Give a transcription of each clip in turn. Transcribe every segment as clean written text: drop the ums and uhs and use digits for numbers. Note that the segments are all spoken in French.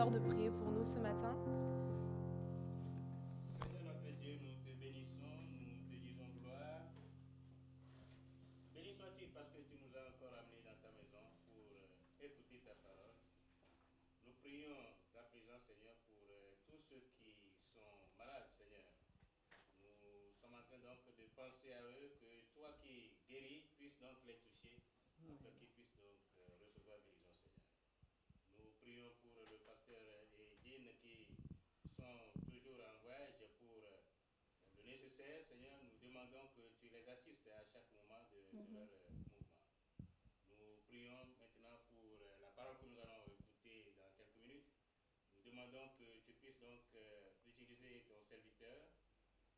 sœur de prier pour nous ce matin. Seigneur notre Dieu, nous te bénissons, nous te disons gloire. Béni sois-tu parce que tu nous as encore amenés dans ta maison pour écouter ta parole. Nous prions ta présence, Seigneur, pour tous ceux qui sont malades, Seigneur. Nous sommes en train donc de penser à eux, que toi qui guéris puisses donc les toucher, afin qu'ils puissent donc recevoir guérison, Seigneur. Nous prions pour le pasteur et Dean qui sont toujours en voyage pour le nécessaire, Seigneur. Nous demandons que tu les assistes à chaque moment de leur mouvement. Nous prions maintenant pour la parole que nous allons écouter dans quelques minutes. Nous demandons que tu puisses donc utiliser ton serviteur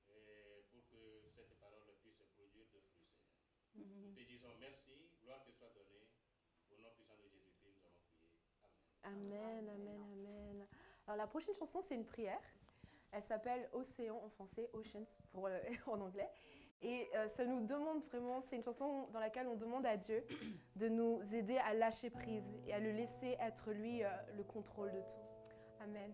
pour que cette parole puisse produire de fruits, Seigneur. Nous te disons merci, gloire te soit donnée. Au nom puissant de Jésus-Christ, nous avons prié. Amen, amen, amen. Alors la prochaine chanson, c'est une prière. Elle s'appelle Océan en français, Oceans en anglais. Et ça nous demande vraiment, c'est une chanson dans laquelle on demande à Dieu de nous aider à lâcher prise et à le laisser être lui le contrôle de tout. Amen.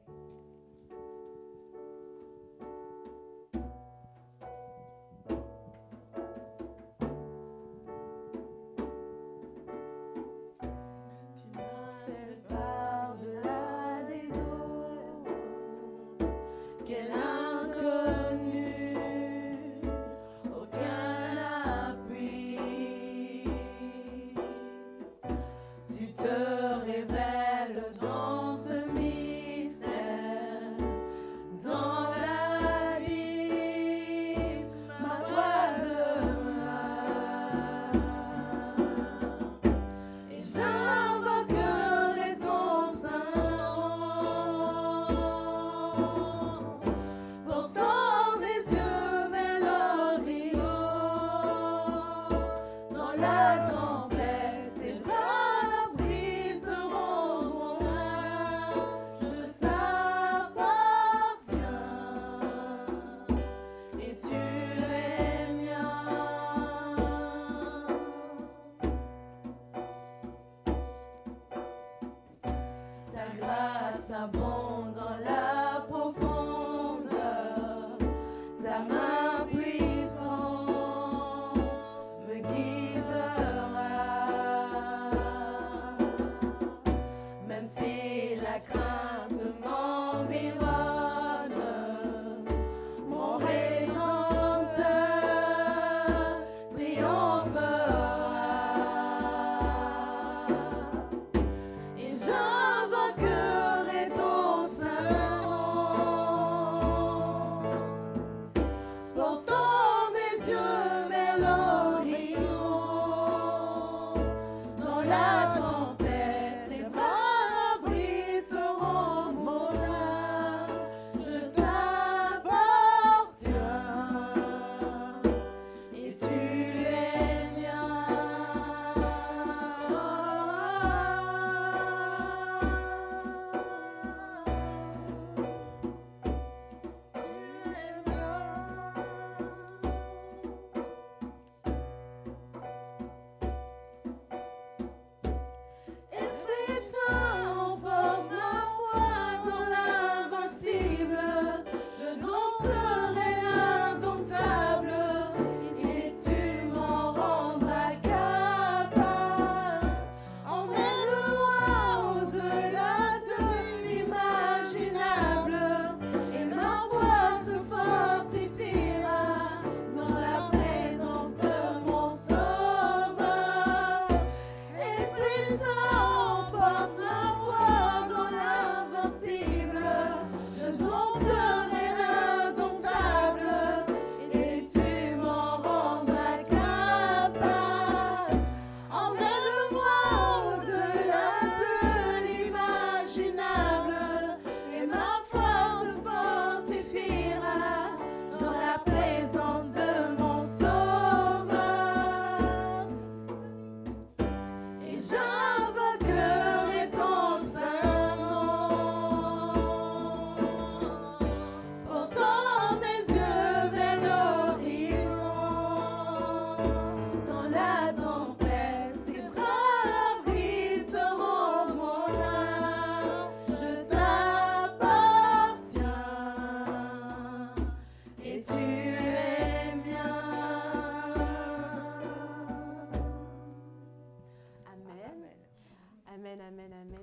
J'invoquerai ton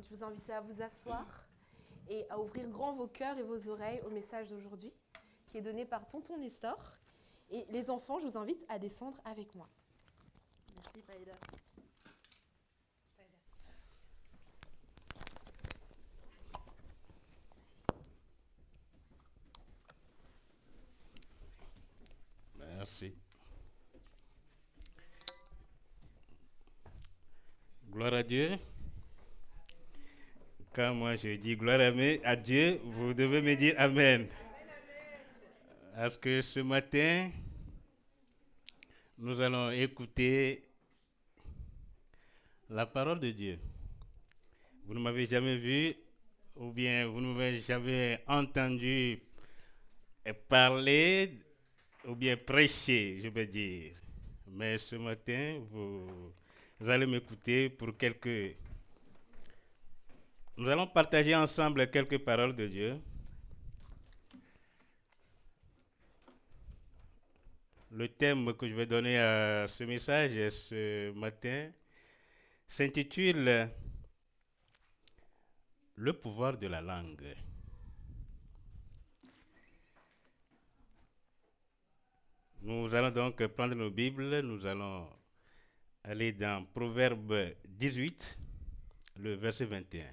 je vous invite à vous asseoir et à ouvrir grand vos cœurs et vos oreilles au message d'aujourd'hui qui est donné par Tonton Nestor. Et les enfants, je vous invite à descendre avec moi. Merci, Faïda. Merci. Gloire à Dieu. Quand moi je dis gloire à Dieu, vous devez me dire Amen. Parce que ce matin, nous allons écouter la parole de Dieu. Vous ne m'avez jamais vu, ou bien vous ne m'avez jamais entendu parler, ou bien prêcher, je veux dire. Mais ce matin, vous allez m'écouter pour quelques... Nous allons partager ensemble quelques paroles de Dieu. Le thème que je vais donner à ce message ce matin s'intitule « Le pouvoir de la langue ». Nous allons donc prendre nos Bibles, nous allons aller dans Proverbe 18, le verset 21.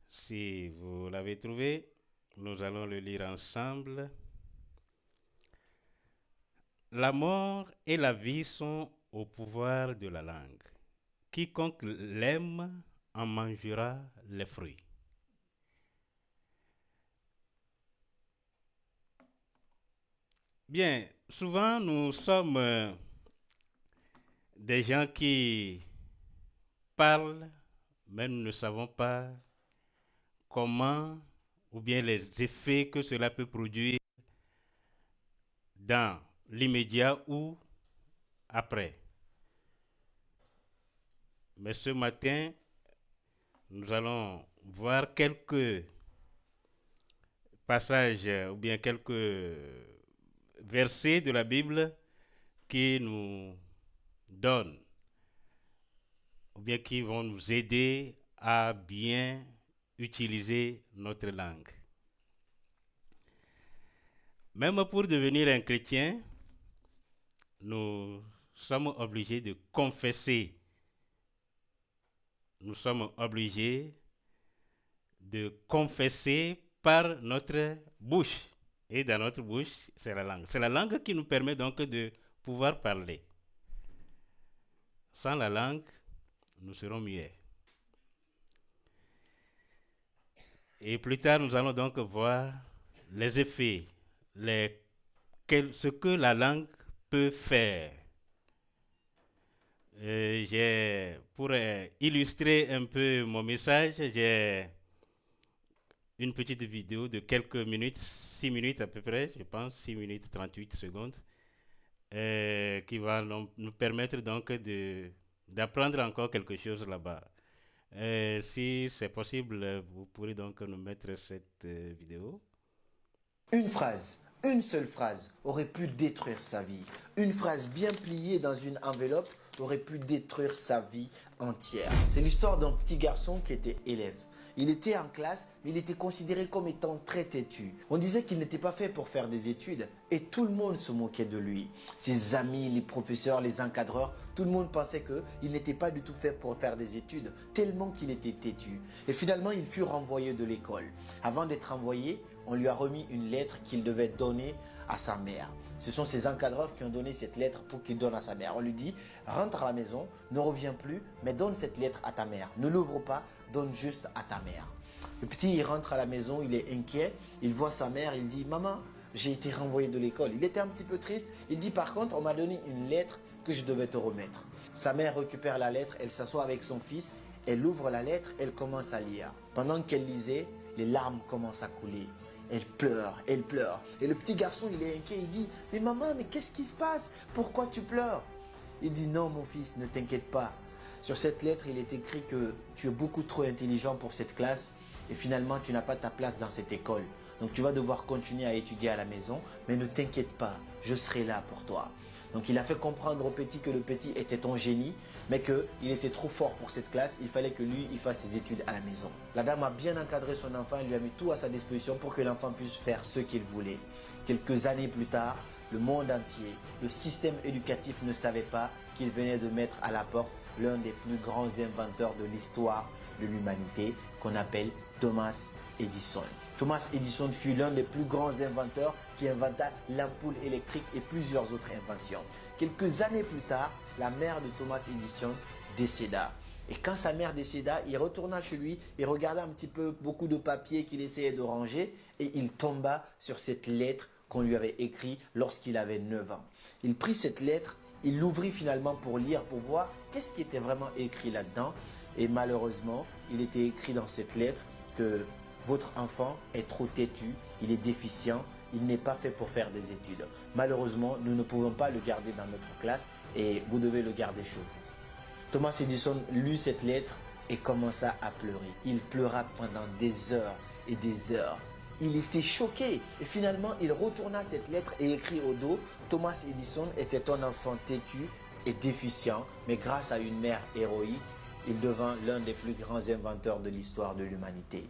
Si vous l'avez trouvé, nous allons le lire ensemble. La mort et la vie sont au pouvoir de la langue. Quiconque l'aime en mangera les fruits. Bien, souvent nous sommes des gens qui parlent, mais nous ne savons pas comment ou bien les effets que cela peut produire dans l'immédiat ou après. Mais ce matin, nous allons voir quelques passages ou bien quelques versets de la Bible qui nous donnent ou bien qui vont nous aider à bien utiliser notre langue. Même pour devenir un chrétien, nous sommes obligés de confesser. Nous sommes obligés de confesser par notre bouche. Et dans notre bouche, c'est la langue. C'est la langue qui nous permet donc de pouvoir parler. Sans la langue, nous serons muets. Et plus tard, nous allons donc voir les effets, ce que la langue peut faire. Pour illustrer un peu mon message, j'ai une petite vidéo de quelques minutes, 6 minutes à peu près, je pense, 6 minutes 38 secondes, qui va nous permettre donc d'apprendre encore quelque chose là-bas. Si c'est possible, vous pourrez donc nous mettre cette vidéo. Une phrase, une seule phrase aurait pu détruire sa vie. Une phrase bien pliée dans une enveloppe aurait pu détruire sa vie entière. C'est l'histoire d'un petit garçon qui était élève. Il était en classe, mais il était considéré comme étant très têtu. On disait qu'il n'était pas fait pour faire des études et tout le monde se moquait de lui. Ses amis, les professeurs, les encadreurs, tout le monde pensait qu'il n'était pas du tout fait pour faire des études, tellement qu'il était têtu. Et finalement, il fut renvoyé de l'école. Avant d'être renvoyé, on lui a remis une lettre qu'il devait donner à sa mère. Ce sont ses encadreurs qui ont donné cette lettre pour qu'il donne à sa mère. On lui dit, rentre à la maison, ne reviens plus, mais donne cette lettre à ta mère. Ne l'ouvre pas, donne juste à ta mère. Le petit, il rentre à la maison, il est inquiet, il voit sa mère, il dit, maman, j'ai été renvoyé de l'école. Il était un petit peu triste, il dit, par contre, on m'a donné une lettre que je devais te remettre. Sa mère récupère la lettre, elle s'assoit avec son fils, elle ouvre la lettre, elle commence à lire. Pendant qu'elle lisait, les larmes commencent à couler. Elle pleure, elle pleure. Et le petit garçon, il est inquiet, il dit, mais maman, mais qu'est-ce qui se passe? Pourquoi tu pleures? Il dit, non mon fils, ne t'inquiète pas. Sur cette lettre, il est écrit que tu es beaucoup trop intelligent pour cette classe et finalement tu n'as pas ta place dans cette école. Donc tu vas devoir continuer à étudier à la maison, mais ne t'inquiète pas, je serai là pour toi. Donc il a fait comprendre au petit que le petit était un génie, mais qu'il était trop fort pour cette classe, il fallait que lui, il fasse ses études à la maison. La dame a bien encadré son enfant, elle lui a mis tout à sa disposition pour que l'enfant puisse faire ce qu'il voulait. Quelques années plus tard, le monde entier, le système éducatif ne savait pas qu'il venait de mettre à la porte l'un des plus grands inventeurs de l'histoire de l'humanité, qu'on appelle Thomas Edison. Thomas Edison fut l'un des plus grands inventeurs qui inventa l'ampoule électrique et plusieurs autres inventions. Quelques années plus tard, la mère de Thomas Edison décéda. Et quand sa mère décéda, il retourna chez lui, il regarda un petit peu beaucoup de papiers qu'il essayait de ranger et il tomba sur cette lettre qu'on lui avait écrite lorsqu'il avait 9 ans. Il prit cette lettre, il l'ouvrit finalement pour lire, pour voir qu'est-ce qui était vraiment écrit là-dedans. Et malheureusement, il était écrit dans cette lettre que votre enfant est trop têtu, il est déficient, il n'est pas fait pour faire des études. Malheureusement, nous ne pouvons pas le garder dans notre classe et vous devez le garder chez vous. Thomas Edison lut cette lettre et commença à pleurer. Il pleura pendant des heures et des heures. Il était choqué et finalement il retourna cette lettre et écrit au dos: Thomas Edison était un enfant têtu et déficient, mais grâce à une mère héroïque, il devint l'un des plus grands inventeurs de l'histoire de l'humanité.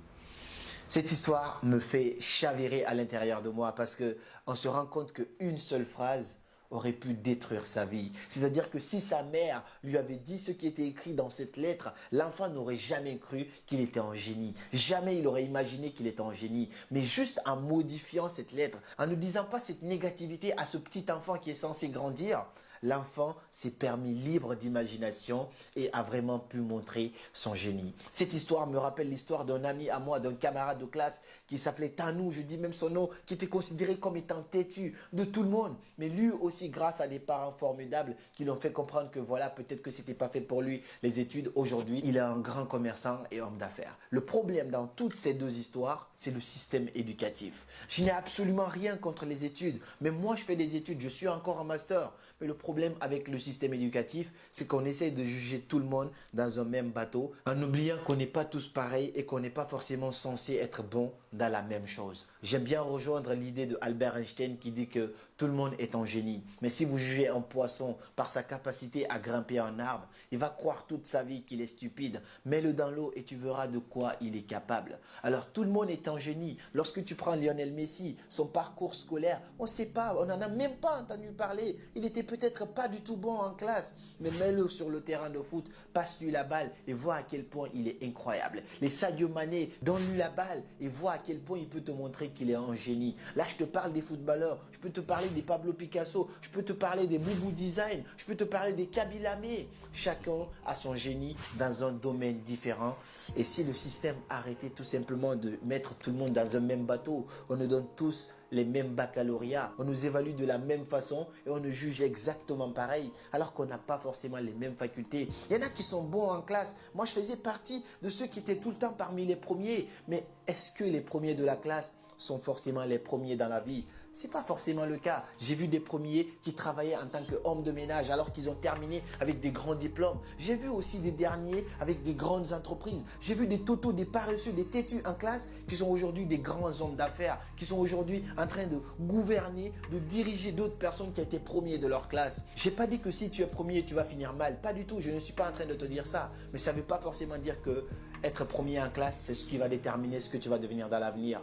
Cette histoire me fait chavirer à l'intérieur de moi parce qu'on se rend compte qu'une seule phrase aurait pu détruire sa vie. C'est-à-dire que si sa mère lui avait dit ce qui était écrit dans cette lettre, l'enfant n'aurait jamais cru qu'il était un génie. Jamais il aurait imaginé qu'il était un génie. Mais juste en modifiant cette lettre, en ne disant pas cette négativité à ce petit enfant qui est censé grandir, l'enfant s'est permis libre d'imagination et a vraiment pu montrer son génie. Cette histoire me rappelle l'histoire d'un ami à moi, d'un camarade de classe qui s'appelait Tanou, je dis même son nom, qui était considéré comme étant têtu de tout le monde. Mais lui aussi, grâce à des parents formidables qui l'ont fait comprendre que voilà, peut-être que c'était pas fait pour lui les études, aujourd'hui, il est un grand commerçant et homme d'affaires. Le problème dans toutes ces deux histoires, c'est le système éducatif. Je n'ai absolument rien contre les études, mais moi je fais des études, je suis encore en master. Mais le problème avec le système éducatif, c'est qu'on essaye de juger tout le monde dans un même bateau, en oubliant qu'on n'est pas tous pareils et qu'on n'est pas forcément censé être bon dans la même chose. J'aime bien rejoindre l'idée de Albert Einstein qui dit que tout le monde est un génie. Mais si vous jugez un poisson par sa capacité à grimper un arbre, il va croire toute sa vie qu'il est stupide. Mets-le dans l'eau et tu verras de quoi il est capable. Alors tout le monde est un génie. Lorsque tu prends Lionel Messi, son parcours scolaire, on ne sait pas, on n'en a même pas entendu parler. Il était peut-être pas du tout bon en classe, mais mets-le sur le terrain de foot, passe-lui la balle et vois à quel point il est incroyable. Les Sadio Mané, donne-lui la balle et vois à quel point il peut te montrer qu'il est un génie. Là, je te parle des footballeurs, je peux te parler des Pablo Picasso, je peux te parler des Boubou Design, je peux te parler des Kabila Amé. Chacun a son génie dans un domaine différent. Et si le système arrêtait tout simplement de mettre tout le monde dans un même bateau, on nous donne tous les mêmes baccalauréats, on nous évalue de la même façon et on nous juge exactement pareil, alors qu'on n'a pas forcément les mêmes facultés. Il y en a qui sont bons en classe. Moi, je faisais partie de ceux qui étaient tout le temps parmi les premiers. Mais est-ce que les premiers de la classe sont forcément les premiers dans la vie? Ce n'est pas forcément le cas. J'ai vu des premiers qui travaillaient en tant qu'hommes de ménage alors qu'ils ont terminé avec des grands diplômes. J'ai vu aussi des derniers avec des grandes entreprises. J'ai vu des totos, des paresseux, des têtus en classe qui sont aujourd'hui des grands hommes d'affaires, qui sont aujourd'hui en train de gouverner, de diriger d'autres personnes qui étaient premiers de leur classe. Je n'ai pas dit que si tu es premier, tu vas finir mal. Pas du tout, je ne suis pas en train de te dire ça. Mais ça ne veut pas forcément dire que être premier en classe, c'est ce qui va déterminer ce que tu vas devenir dans l'avenir.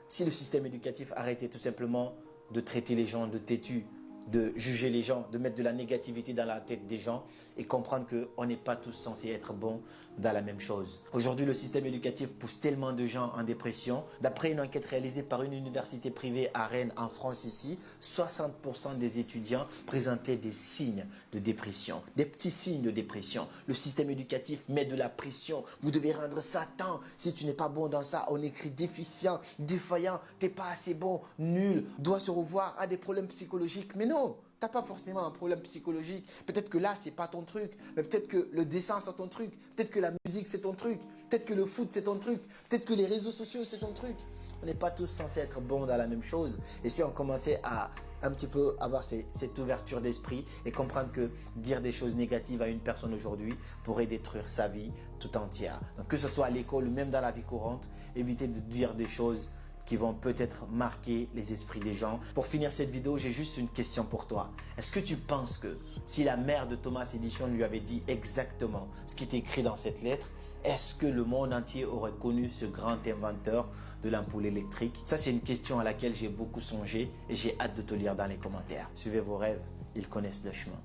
Si le système éducatif arrêtait tout simplement de traiter les gens de têtus, de juger les gens, de mettre de la négativité dans la tête des gens et comprendre qu'on n'est pas tous censés être bons dans la même chose. Aujourd'hui, le système éducatif pousse tellement de gens en dépression. D'après une enquête réalisée par une université privée à Rennes, en France ici, 60% des étudiants présentaient des signes de dépression, des petits signes de dépression. Le système éducatif met de la pression. Vous devez rendre ça tant. Si tu n'es pas bon dans ça, on écrit déficient, défaillant, t'es pas assez bon, nul, doit se revoir, a des problèmes psychologiques. Mais non! Tu n'as pas forcément un problème psychologique. Peut-être que là, ce n'est pas ton truc. Mais peut-être que le dessin, c'est ton truc. Peut-être que la musique, c'est ton truc. Peut-être que le foot, c'est ton truc. Peut-être que les réseaux sociaux, c'est ton truc. On n'est pas tous censés être bons dans la même chose. Et si on commençait à un petit peu avoir cette ouverture d'esprit et comprendre que dire des choses négatives à une personne aujourd'hui pourrait détruire sa vie tout entière. Donc que ce soit à l'école ou même dans la vie courante, évitez de dire des choses qui vont peut-être marquer les esprits des gens. Pour finir cette vidéo, j'ai juste une question pour toi. Est-ce que tu penses que si la mère de Thomas Edison lui avait dit exactement ce qui est écrit dans cette lettre, est-ce que le monde entier aurait connu ce grand inventeur de l'ampoule électrique? Ça, c'est une question à laquelle j'ai beaucoup songé et j'ai hâte de te lire dans les commentaires. Suivez vos rêves, ils connaissent le chemin.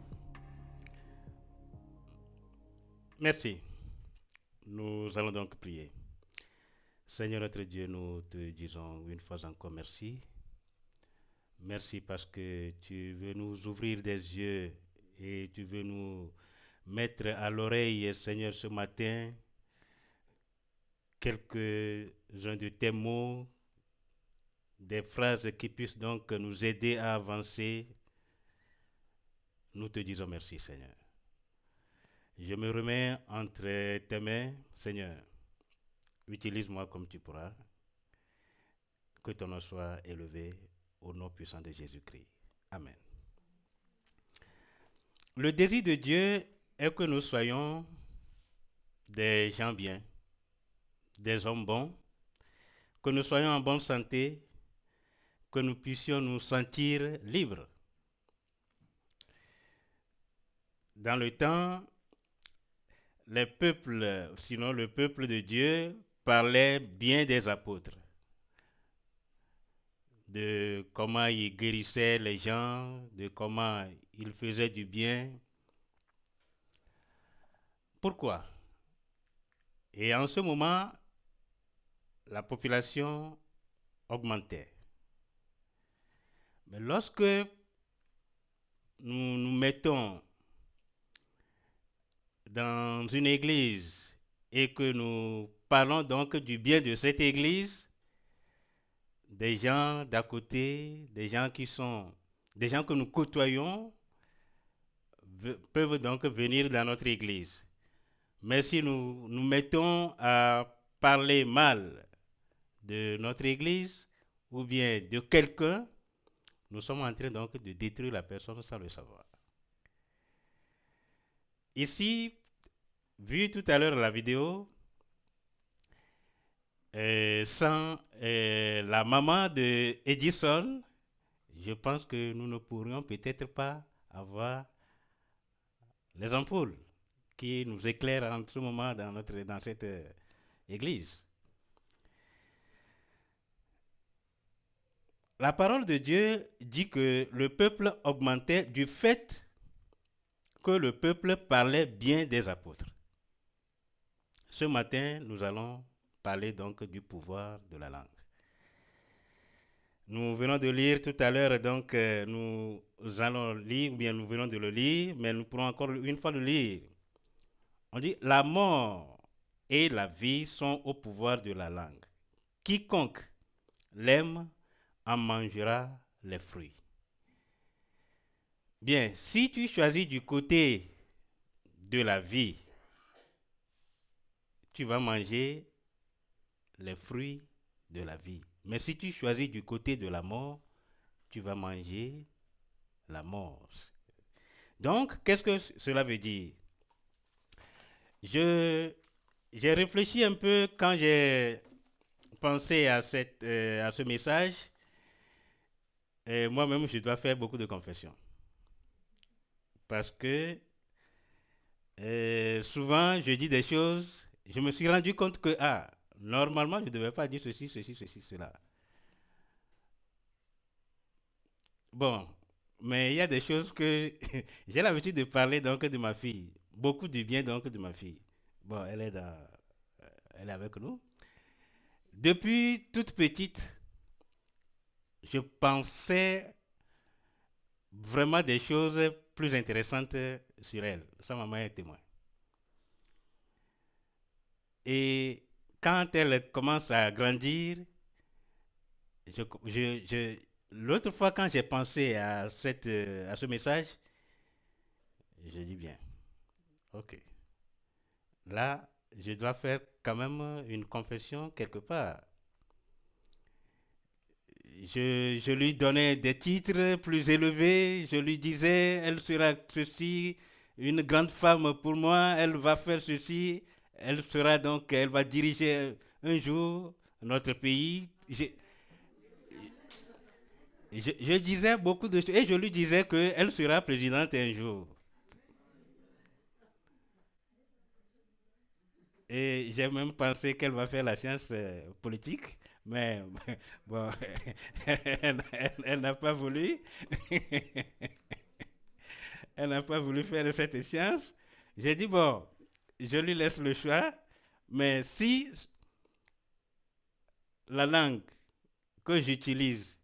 Merci. Nous allons donc prier. Seigneur notre Dieu, nous te disons une fois encore merci. Merci parce que tu veux nous ouvrir des yeux et tu veux nous mettre à l'oreille, Seigneur, ce matin, quelques-uns de tes mots, des phrases qui puissent donc nous aider à avancer. Nous te disons merci, Seigneur. Je me remets entre tes mains, Seigneur. Utilise-moi comme tu pourras. Que ton nom soit élevé au nom puissant de Jésus-Christ. Amen. Le désir de Dieu est que nous soyons des gens bien, des hommes bons, que nous soyons en bonne santé, que nous puissions nous sentir libres. Dans le temps, les peuples, sinon le peuple de Dieu, parlait bien des apôtres, de comment ils guérissaient les gens, de comment ils faisaient du bien. Pourquoi? Et en ce moment, la population augmentait. Mais lorsque nous nous mettons dans une église et que nous parlons donc du bien de cette église, des gens d'à côté, des gens que nous côtoyons, peuvent donc venir dans notre église. Mais si nous nous mettons à parler mal de notre église ou bien de quelqu'un, nous sommes en train donc de détruire la personne sans le savoir. Ici, vu tout à l'heure la vidéo, sans la maman de Edison, je pense que nous ne pourrions peut-être pas avoir les ampoules qui nous éclairent en ce moment dans cette église. La parole de Dieu dit que le peuple augmentait du fait que le peuple parlait bien des apôtres. Ce matin, nous allons parler donc du pouvoir de la langue. Nous venons de lire tout à l'heure, donc nous allons lire, ou bien nous venons de le lire, mais nous pourrons encore une fois le lire. On dit, la mort et la vie sont au pouvoir de la langue. Quiconque l'aime en mangera les fruits. Bien, si tu choisis du côté de la vie, tu vas manger les fruits de la vie. Mais si tu choisis du côté de la mort, tu vas manger la mort. Donc, qu'est-ce que cela veut dire? J'ai réfléchi un peu quand j'ai pensé à ce message. Moi-même, je dois faire beaucoup de confessions. Parce que souvent, je dis des choses, je me suis rendu compte que, normalement, je ne devais pas dire ceci, cela. Bon, mais il y a des choses que j'ai l'habitude de parler donc de ma fille. Beaucoup du bien donc de ma fille. Bon, elle est avec nous. Depuis toute petite, je pensais vraiment des choses plus intéressantes sur elle. Sa maman est témoin. Et quand elle commence à grandir, l'autre fois quand j'ai pensé à ce message, je dis bien, ok. Là, je dois faire quand même une confession quelque part. je lui donnais des titres plus élevés. Je lui disais, elle sera ceci, une grande femme pour moi, elle va faire ceci, elle va diriger un jour notre pays. Je disais beaucoup de choses et je lui disais qu'elle sera présidente un jour. Et j'ai même pensé qu'elle va faire la science politique, mais bon, elle n'a pas voulu. Elle n'a pas voulu faire cette science. J'ai dit, bon, je lui laisse le choix, mais si la langue que j'utilise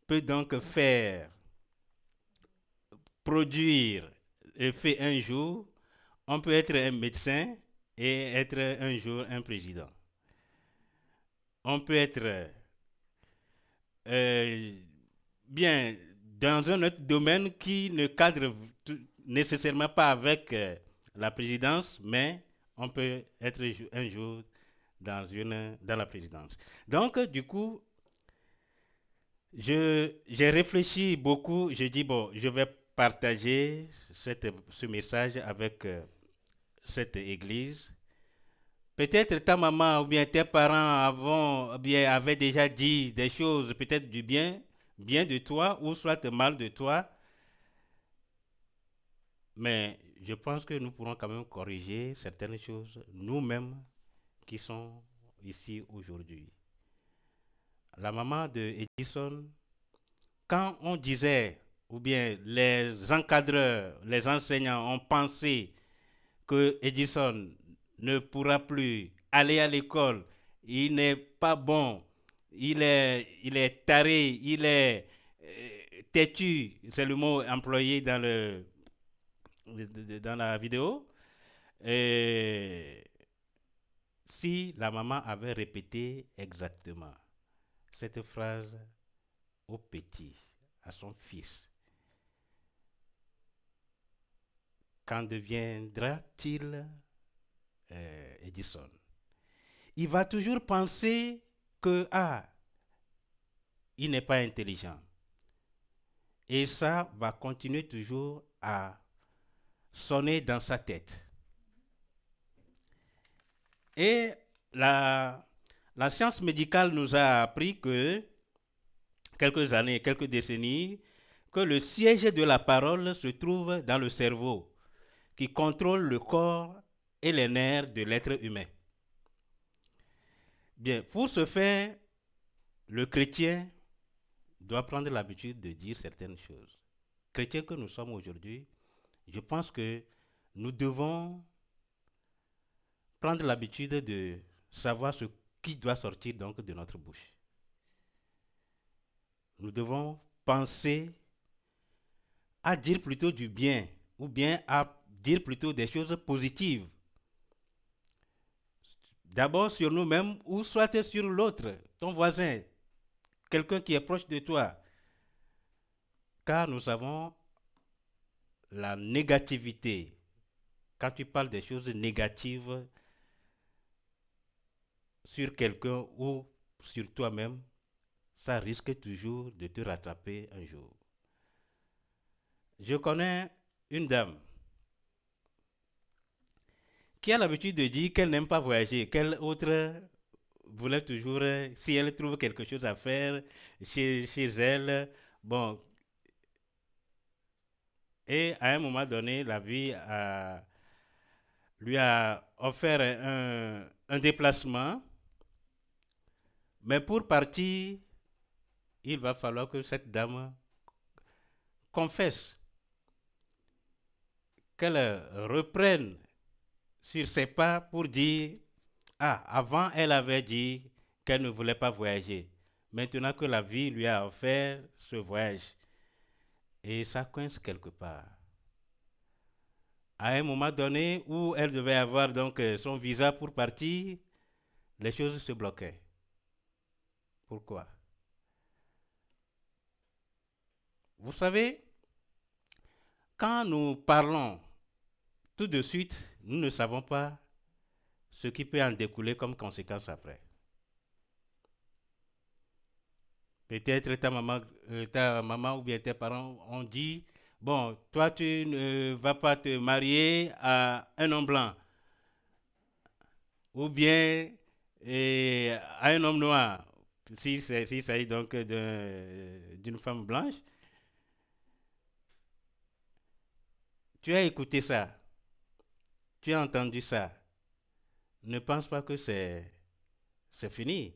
peut donc faire, produire effet un jour, on peut être un médecin et être un jour un président. On peut être bien dans un autre domaine qui ne cadre nécessairement pas avec la présidence, mais on peut être un jour dans la présidence. Donc, du coup, j'ai réfléchi beaucoup. J'ai dit, bon, je vais partager ce message avec cette église. Peut-être ta maman ou bien tes parents avaient déjà dit des choses, peut-être du bien de toi, ou soit mal de toi. Mais je pense que nous pourrons quand même corriger certaines choses nous-mêmes qui sont ici aujourd'hui. La maman de Edison, quand on disait, ou bien les encadreurs, les enseignants ont pensé que Edison ne pourra plus aller à l'école, il n'est pas bon, il est taré, il est têtu, c'est le mot employé dans la vidéo. Et si la maman avait répété exactement cette phrase au petit, à son fils, quand deviendra-t-il Edison? Il va toujours penser que il n'est pas intelligent. Et ça va continuer toujours à sonner dans sa tête. Et la science médicale nous a appris que quelques décennies, que le siège de la parole se trouve dans le cerveau, qui contrôle le corps et les nerfs de l'être humain. Bien, pour ce faire, le chrétien doit prendre l'habitude de dire certaines choses. Chrétiens que nous sommes aujourd'hui, je pense que nous devons prendre l'habitude de savoir ce qui doit sortir donc de notre bouche. Nous devons penser à dire plutôt du bien ou bien à dire plutôt des choses positives. D'abord sur nous-mêmes ou soit sur l'autre, ton voisin, quelqu'un qui est proche de toi. Car nous avons la négativité. Quand tu parles des choses négatives sur quelqu'un ou sur toi-même, ça risque toujours de te rattraper un jour. Je connais une dame qui a l'habitude de dire qu'elle n'aime pas voyager, qu'elle autre voulait toujours, si elle trouve quelque chose à faire chez elle, bon. Et à un moment donné, la vie lui a offert un déplacement, mais pour partir, il va falloir que cette dame confesse, qu'elle reprenne sur ses pas pour dire, avant elle avait dit qu'elle ne voulait pas voyager. Maintenant que la vie lui a offert ce voyage, et ça coince quelque part. À un moment donné où elle devait avoir donc son visa pour partir, les choses se bloquaient. Pourquoi? Vous savez, quand nous parlons, tout de suite, nous ne savons pas ce qui peut en découler comme conséquence après. Peut-être ta maman ou bien tes parents ont dit, bon, toi tu ne vas pas te marier à un homme blanc ou bien à un homme noir, s'il s'agit donc d'une femme blanche. Tu as écouté ça, tu as entendu ça. Ne pense pas que c'est fini.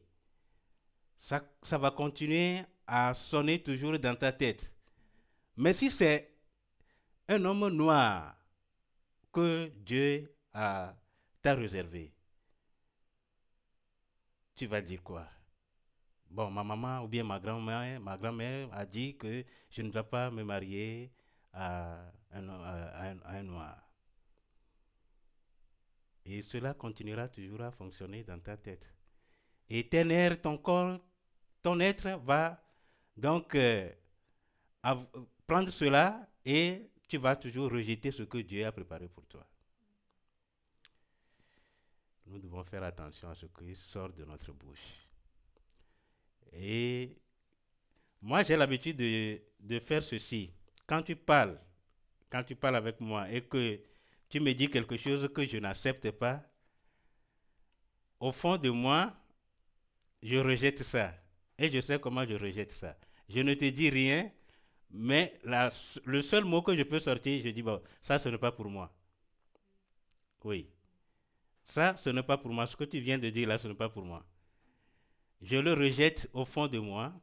Ça va continuer à sonner toujours dans ta tête. Mais si c'est un homme noir que Dieu t'a réservé, tu vas dire quoi? Bon, ma maman ou bien ma grand-mère a dit que je ne dois pas me marier à un noir. Et cela continuera toujours à fonctionner dans ta tête. Et ton corps, ton être va donc prendre cela et tu vas toujours rejeter ce que Dieu a préparé pour toi. Nous devons faire attention à ce qui sort de notre bouche. Et moi, j'ai l'habitude de faire ceci. Quand tu parles avec moi et que tu me dis quelque chose que je n'accepte pas, au fond de moi, je rejette ça. Et je sais comment je rejette ça. Je ne te dis rien, mais le seul mot que je peux sortir, je dis, bon, ça, ce n'est pas pour moi. Oui. Ça, ce n'est pas pour moi. Ce que tu viens de dire là, ce n'est pas pour moi. Je le rejette au fond de moi.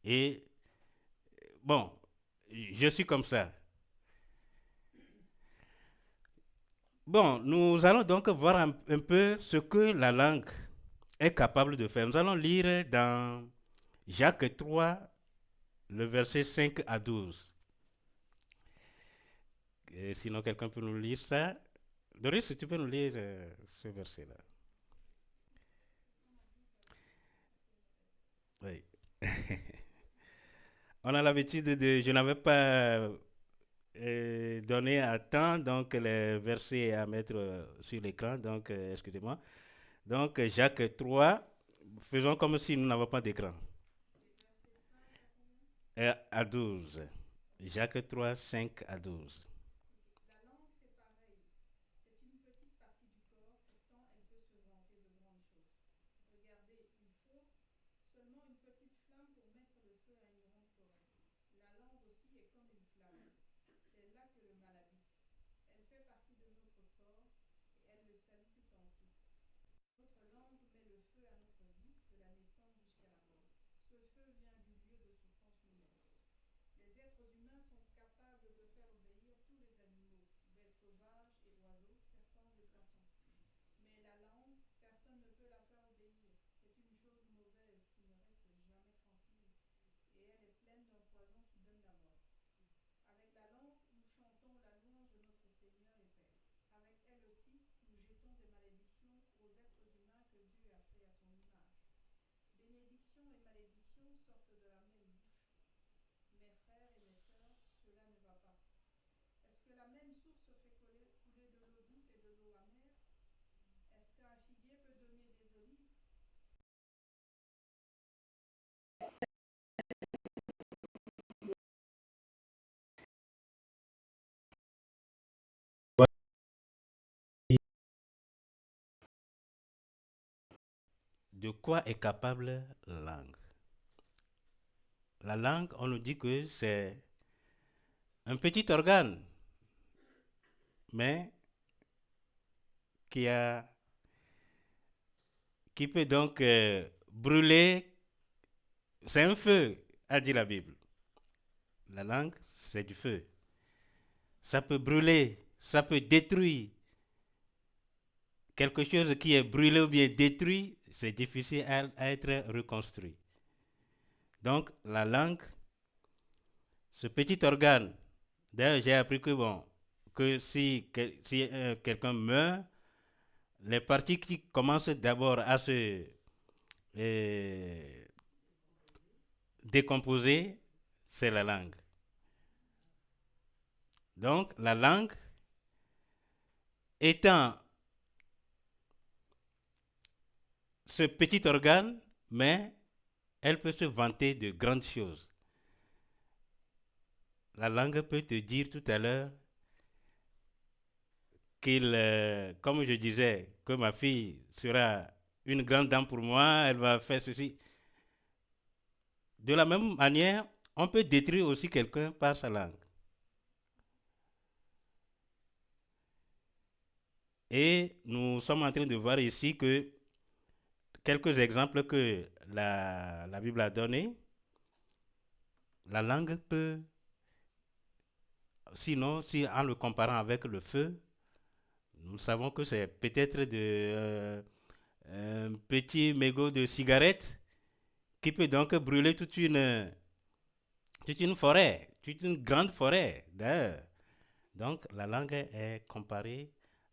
Et bon, je suis comme ça. Bon, nous allons donc voir un peu ce que la langue est capable de faire. Nous allons lire dans Jacques 3, le verset 5 à 12. Et sinon, quelqu'un peut nous lire ça. Doris, tu peux nous lire ce verset-là. Oui. On a l'habitude je n'avais pas donné à temps, donc les versets à mettre sur l'écran, donc excusez-moi. Donc Jacques 3, faisons comme si nous n'avons pas d'écran. À 12. Jacques 3, 5 à 12. De quoi est capable la langue? La langue, on nous dit que c'est un petit organe, mais qui peut donc brûler. C'est un feu, a dit la Bible. La langue, c'est du feu. Ça peut brûler, ça peut détruire. Quelque chose qui est brûlé ou bien détruit, c'est difficile à être reconstruit. Donc, la langue, ce petit organe, d'ailleurs, j'ai appris que si quelqu'un meurt, les parties qui commencent d'abord à se décomposer, c'est la langue. Donc, la langue étant ce petit organe, mais elle peut se vanter de grandes choses. La langue peut te dire tout à l'heure comme je disais, que ma fille sera une grande dame pour moi, elle va faire ceci. De la même manière, on peut détruire aussi quelqu'un par sa langue. Et nous sommes en train de voir ici que quelques exemples que la Bible a donnés, la langue peut, sinon, si en le comparant avec le feu, nous savons que c'est peut-être un petit mégot de cigarette qui peut donc brûler toute une forêt, toute une grande forêt d'ailleurs. Donc la langue est comparée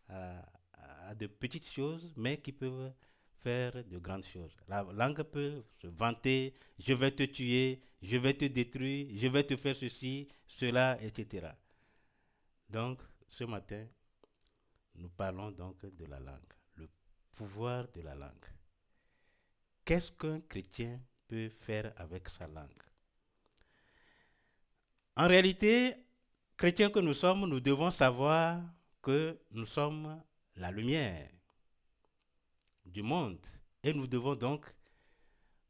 à de petites choses, mais qui peuvent faire de grandes choses. La langue peut se vanter, je vais te tuer, je vais te détruire, je vais te faire ceci, cela, etc. Donc ce matin, nous parlons donc de la langue, le pouvoir de la langue. Qu'est-ce qu'un chrétien peut faire avec sa langue? En réalité, chrétiens que nous sommes, nous devons savoir que nous sommes la lumière du monde. Et nous devons donc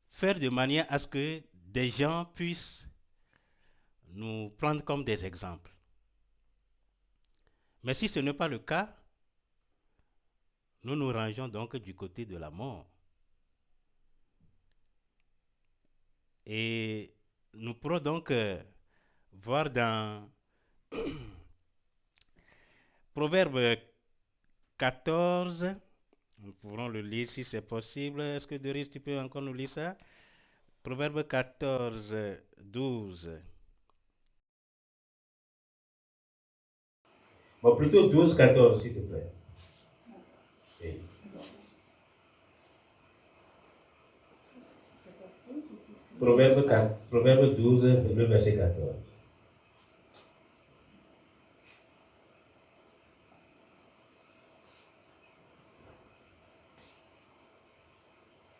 faire de manière à ce que des gens puissent nous prendre comme des exemples. Mais si ce n'est pas le cas, nous nous rangeons donc du côté de la mort. Et nous pourrons donc voir dans Proverbe 14, nous pourrons le lire si c'est possible. Est-ce que Doris, tu peux encore nous lire ça? Proverbe 14, 12. Bon, plutôt 12, 14, s'il te plaît. Oui. Proverbe 12, le verset 14.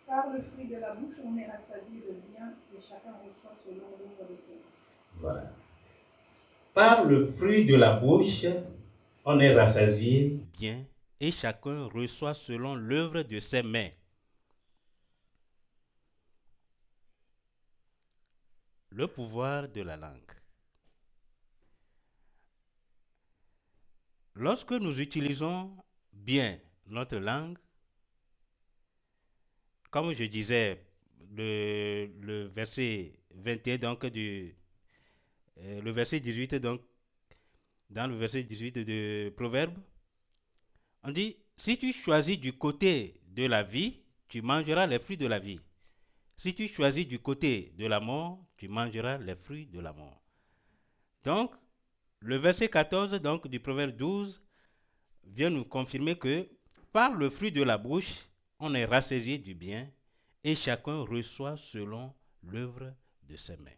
Par le fruit de la bouche, on est rassasié de bien et chacun reçoit selon l'œuvre de ses mains. Voilà. Par le fruit de la bouche, on est rassasié Bien, et chacun reçoit selon l'œuvre de ses mains. Le pouvoir de la langue. Lorsque nous utilisons bien notre langue, comme je disais, le verset 21, donc le verset 18, donc, dans le verset 18 de Proverbe, on dit, si tu choisis du côté de la vie, tu mangeras les fruits de la vie. Si tu choisis du côté de la mort, tu mangeras les fruits de la mort. Donc, le verset 14 donc, du Proverbe 12 vient nous confirmer que par le fruit de la bouche, on est rassasié du bien et chacun reçoit selon l'œuvre de ses mains.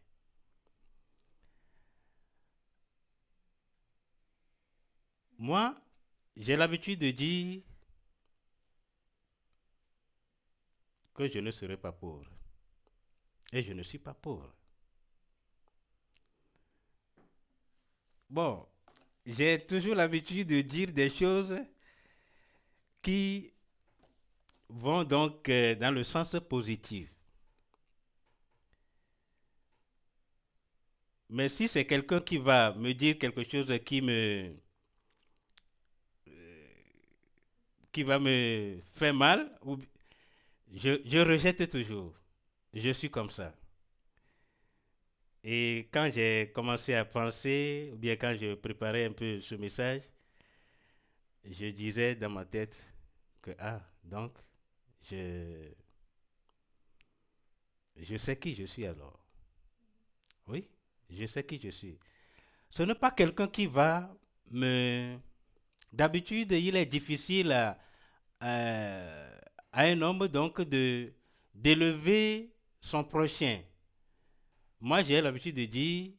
Moi, j'ai l'habitude de dire que je ne serai pas pauvre. Et je ne suis pas pauvre. Bon, j'ai toujours l'habitude de dire des choses qui vont donc dans le sens positif. Mais si c'est quelqu'un qui va me dire quelque chose qui va me faire mal, je rejette toujours. Je suis comme ça. Et quand j'ai commencé à penser, ou bien quand je préparais un peu ce message, je disais dans ma tête que, donc, je sais qui je suis alors. Oui, je sais qui je suis. Ce n'est pas quelqu'un qui va me... D'habitude, il est difficile à un homme donc d'élever son prochain. Moi, j'ai l'habitude de dire,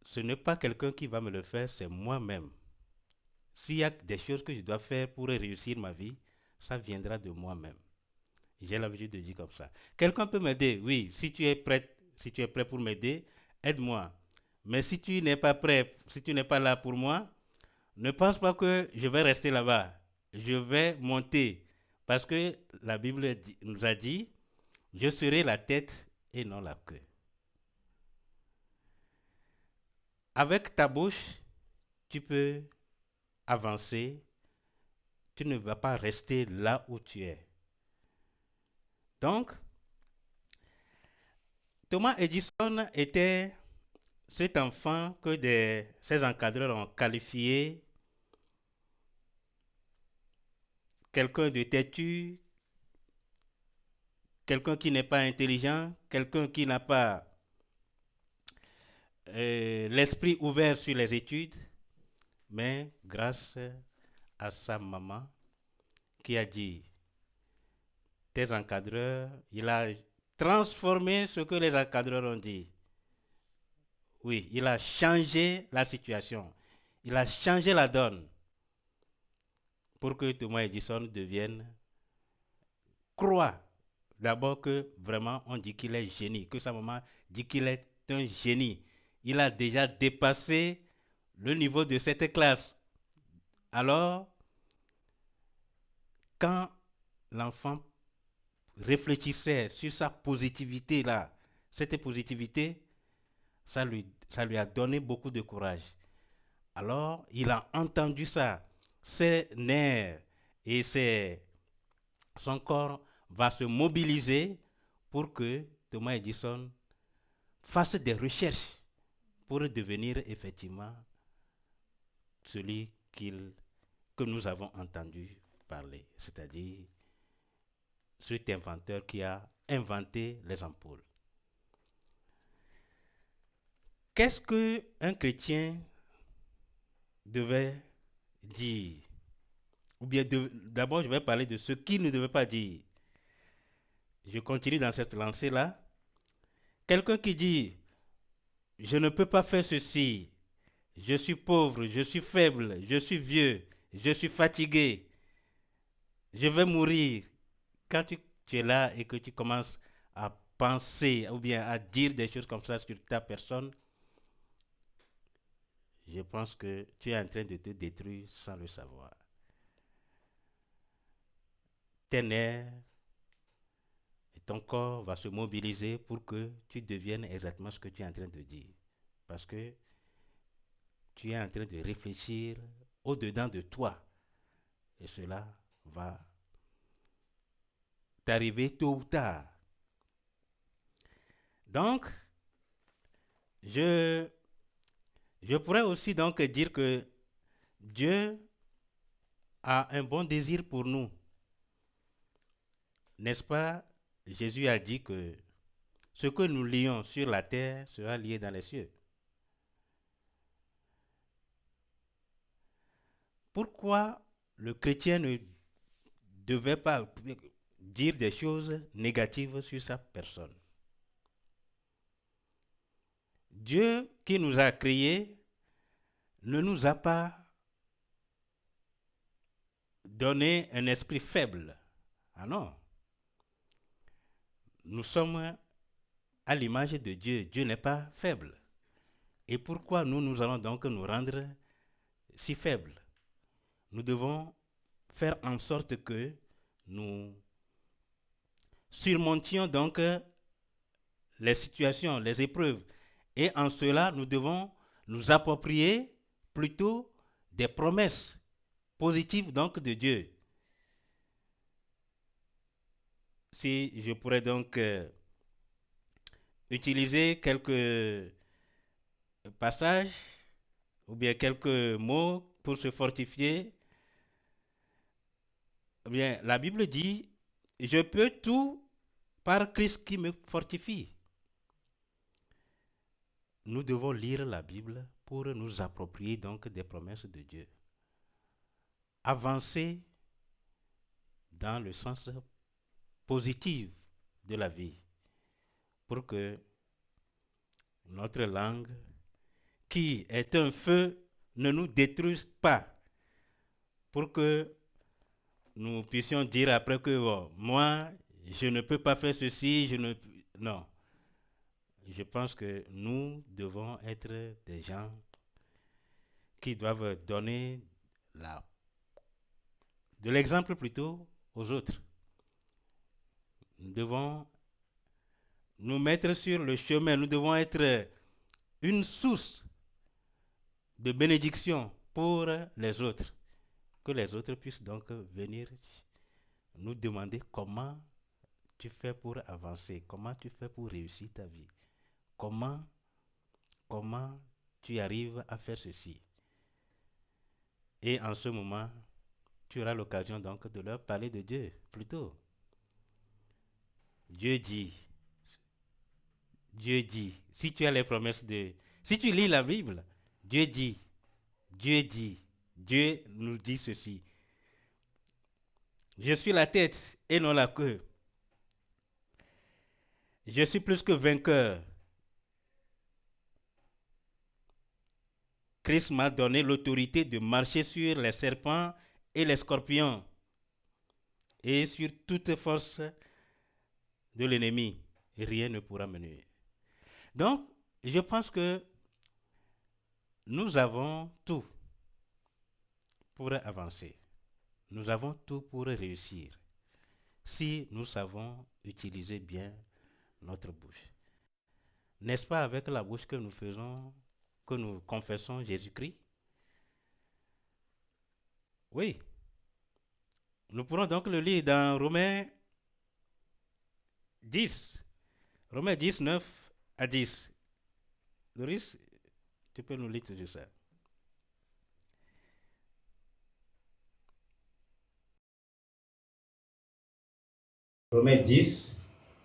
ce n'est pas quelqu'un qui va me le faire, c'est moi-même. S'il y a des choses que je dois faire pour réussir ma vie, ça viendra de moi-même. J'ai l'habitude de dire comme ça. Quelqu'un peut m'aider, oui, si tu es prêt pour m'aider, aide-moi. Mais si tu n'es pas prêt, si tu n'es pas là pour moi, ne pense pas que je vais rester là-bas. Je vais monter. Parce que la Bible nous a dit, je serai la tête et non la queue. Avec ta bouche, tu peux avancer. Tu ne vas pas rester là où tu es. Donc, Thomas Edison était cet enfant que ses encadreurs ont qualifié quelqu'un de têtu, quelqu'un qui n'est pas intelligent, quelqu'un qui n'a pas l'esprit ouvert sur les études, mais grâce à sa maman qui a dit, tes encadreurs, il a transformé ce que les encadreurs ont dit. Oui, il a changé la situation. Il a changé la donne pour que Thomas Edison croit d'abord que vraiment on dit qu'il est génie, que sa maman dit qu'il est un génie. Il a déjà dépassé le niveau de cette classe. Alors, quand l'enfant réfléchissait sur sa positivité là, cette positivité, ça lui a donné beaucoup de courage. Alors, il a entendu ça. Ses nerfs et son corps va se mobiliser pour que Thomas Edison fasse des recherches pour devenir effectivement celui que nous avons entendu parler, c'est-à-dire cet inventeur qui a inventé les ampoules. Qu'est-ce qu'un chrétien devait dire? Ou bien d'abord, je vais parler de ce qu'il ne devait pas dire. Je continue dans cette lancée-là. Quelqu'un qui dit, je ne peux pas faire ceci, je suis pauvre, je suis faible, je suis vieux, je suis fatigué, je vais mourir. Quand tu es là et que tu commences à penser ou bien à dire des choses comme ça sur ta personne, je pense que tu es en train de te détruire sans le savoir. Tes nerfs et ton corps va se mobiliser pour que tu deviennes exactement ce que tu es en train de dire. Parce que tu es en train de réfléchir au-dedans de toi. Et cela va t'arriver tôt ou tard. Donc, je pourrais aussi donc dire que Dieu a un bon désir pour nous. N'est-ce pas? Jésus a dit que ce que nous lions sur la terre sera lié dans les cieux. Pourquoi le chrétien ne devait pas dire des choses négatives sur sa personne? Dieu qui nous a créés ne nous a pas donné un esprit faible. Ah non. Nous sommes à l'image de Dieu. Dieu n'est pas faible. Et pourquoi nous allons donc nous rendre si faibles? Nous devons faire en sorte que nous surmontions donc les situations, les épreuves. Et en cela, nous devons nous approprier plutôt des promesses positives donc de Dieu. Si je pourrais donc utiliser quelques passages ou bien quelques mots pour se fortifier, eh bien, la Bible dit, je peux tout par Christ qui me fortifie. Nous devons lire la Bible pour nous approprier donc des promesses de Dieu. Avancer dans le sens positif de la vie pour que notre langue, qui est un feu, ne nous détruise pas. Pour que nous puissions dire après que moi, je ne peux pas faire ceci, non. Je pense que nous devons être des gens qui doivent donner de l'exemple plutôt aux autres. Nous devons nous mettre sur le chemin, nous devons être une source de bénédiction pour les autres. Que les autres puissent donc venir nous demander comment tu fais pour avancer, comment tu fais pour réussir ta vie, comment tu arrives à faire ceci. Et en ce moment, tu auras l'occasion donc de leur parler de Dieu plutôt. Dieu dit, si tu as les promesses si tu lis la Bible, Dieu nous dit ceci. Je suis la tête et non la queue. Je suis plus que vainqueur. Christ m'a donné l'autorité de marcher sur les serpents et les scorpions et sur toute force de l'ennemi. Et rien ne pourra me nuire. Donc, je pense que nous avons tout pour avancer. Nous avons tout pour réussir si nous savons utiliser bien notre bouche. N'est-ce pas avec la bouche que nous confessons Jésus-Christ? Oui. Nous pourrons donc le lire dans Romains 10. Romains 10, 9 à 10. Doris, tu peux nous lire toujours ça. Romains 10,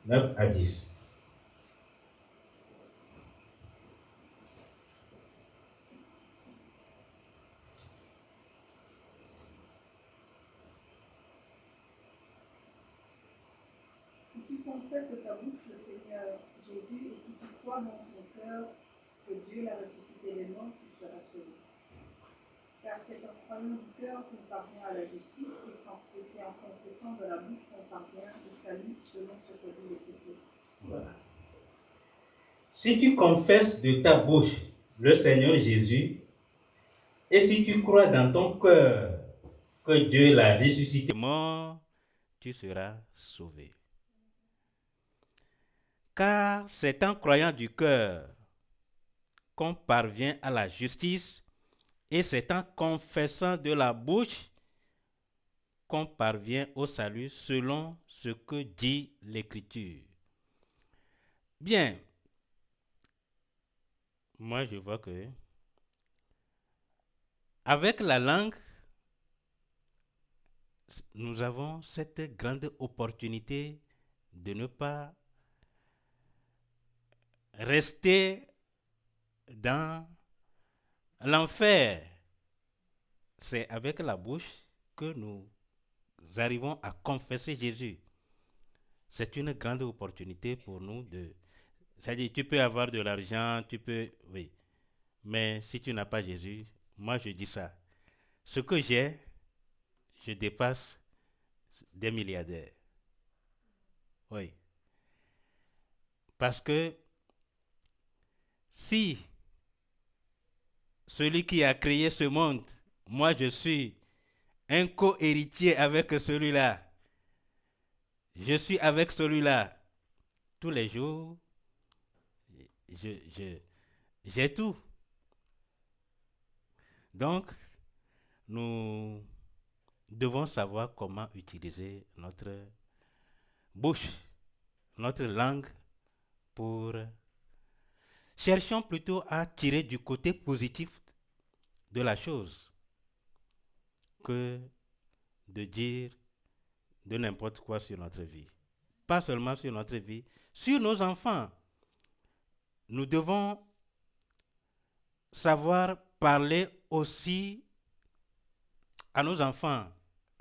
9 à 10. Si tu confesses de ta bouche le Seigneur Jésus et si tu crois dans ton cœur que Dieu l'a ressuscité des morts, tu seras sauvé. Car c'est en croyant du cœur qu'on parvient à la justice et c'est en confessant de la bouche qu'on parvient au salut selon ce que dit l'Écriture. Voilà. Si tu confesses de ta bouche le Seigneur Jésus et si tu crois dans ton cœur que Dieu l'a ressuscité des morts, tu seras sauvé. Car c'est en croyant du cœur qu'on parvient à la justice et c'est en confessant de la bouche qu'on parvient au salut selon ce que dit l'Écriture. Bien, moi je vois que avec la langue, nous avons cette grande opportunité de ne pas rester dans l'enfer. C'est avec la bouche que nous arrivons à confesser Jésus. C'est une grande opportunité pour nous c'est-à-dire, tu peux avoir de l'argent, oui. Mais si tu n'as pas Jésus, moi je dis ça. Ce que j'ai, je dépasse des milliardaires. Oui. Parce que si celui qui a créé ce monde, moi je suis un co-héritier avec celui-là, je suis avec celui-là, tous les jours, j'ai tout. Donc, nous devons savoir comment utiliser notre bouche, notre langue pour... Cherchons plutôt à tirer du côté positif de la chose que de dire de n'importe quoi sur notre vie. Pas seulement sur notre vie, sur nos enfants. Nous devons savoir parler aussi à nos enfants.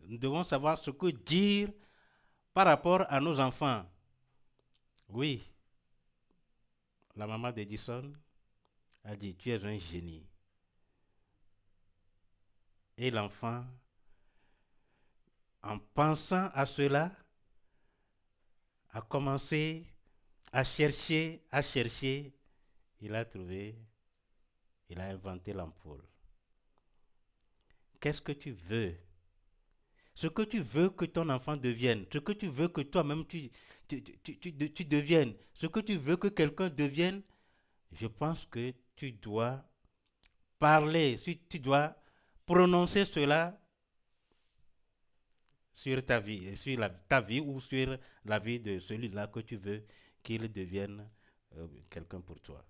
Nous devons savoir ce que dire par rapport à nos enfants. Oui, la maman d'Edison a dit, tu es un génie. Et l'enfant, en pensant à cela, a commencé à chercher, il a trouvé, il a inventé l'ampoule. Qu'est-ce que tu veux? Ce que tu veux que ton enfant devienne, ce que tu veux que toi-même tu deviennes, ce que tu veux que quelqu'un devienne, je pense que tu dois parler, tu dois prononcer cela sur ta vie, sur ta vie ou sur la vie de celui-là que tu veux qu'il devienne quelqu'un pour toi.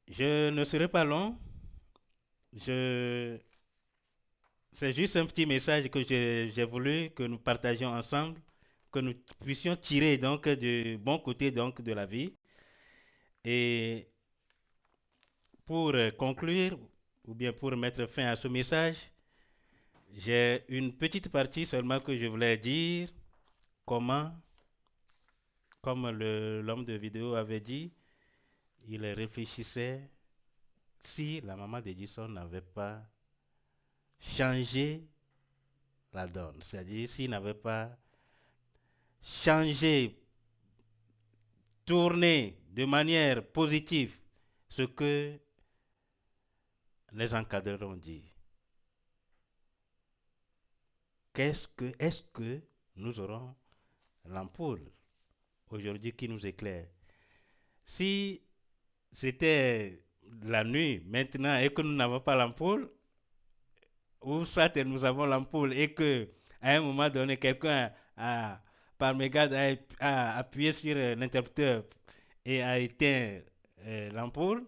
Je ne serai pas long. C'est juste un petit message que j'ai voulu que nous partagions ensemble, que nous puissions tirer donc du bon côté donc de la vie. Et pour conclure, ou bien pour mettre fin à ce message, j'ai une petite partie seulement que je voulais dire. Comment, comme l'homme de vidéo avait dit, il réfléchissait si la maman d'Edison n'avait pas changé la donne. C'est-à-dire s'il n'avait pas changé, tourné de manière positive ce que les encadreurs ont dit. Est-ce que nous aurons l'ampoule aujourd'hui qui nous éclaire? Si c'était la nuit maintenant et que nous n'avons pas l'ampoule, ou soit nous avons l'ampoule et que à un moment donné quelqu'un par mégarde a appuyé sur l'interrupteur et a éteint l'ampoule,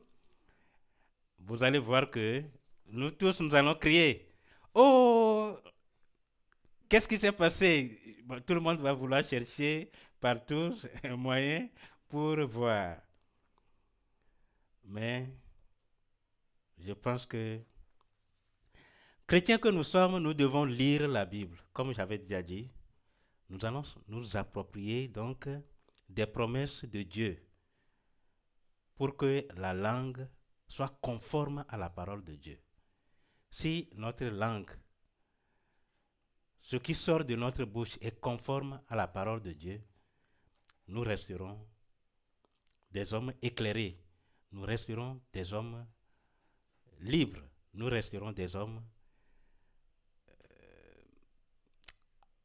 vous allez voir que nous tous nous allons crier: oh, qu'est-ce qui s'est passé? Bon, tout le monde va vouloir chercher partout un moyen pour voir. Mais je pense que, chrétiens que nous sommes, nous devons lire la Bible. Comme j'avais déjà dit, nous allons nous approprier donc des promesses de Dieu pour que la langue soit conforme à la parole de Dieu. Si notre langue, ce qui sort de notre bouche est conforme à la parole de Dieu, nous resterons des hommes éclairés, nous resterons des hommes libres, nous resterons des hommes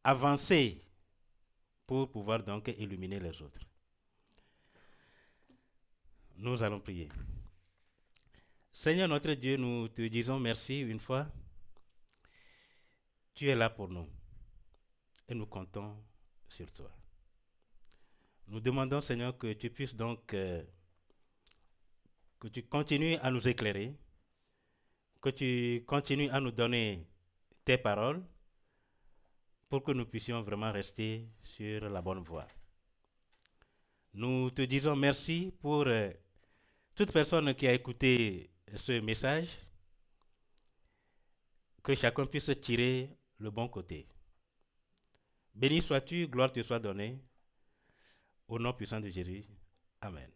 avancés pour pouvoir donc illuminer les autres. Nous allons prier. Seigneur notre Dieu, nous te disons merci une fois. Tu es là pour nous et nous comptons sur toi. Nous demandons, Seigneur, que tu puisses donc, que tu continues à nous éclairer, que tu continues à nous donner tes paroles pour que nous puissions vraiment rester sur la bonne voie. Nous te disons merci pour toute personne qui a écouté ce message, que chacun puisse tirer le bon côté. Béni sois-tu, gloire te soit donnée, au nom puissant de Jésus. Amen.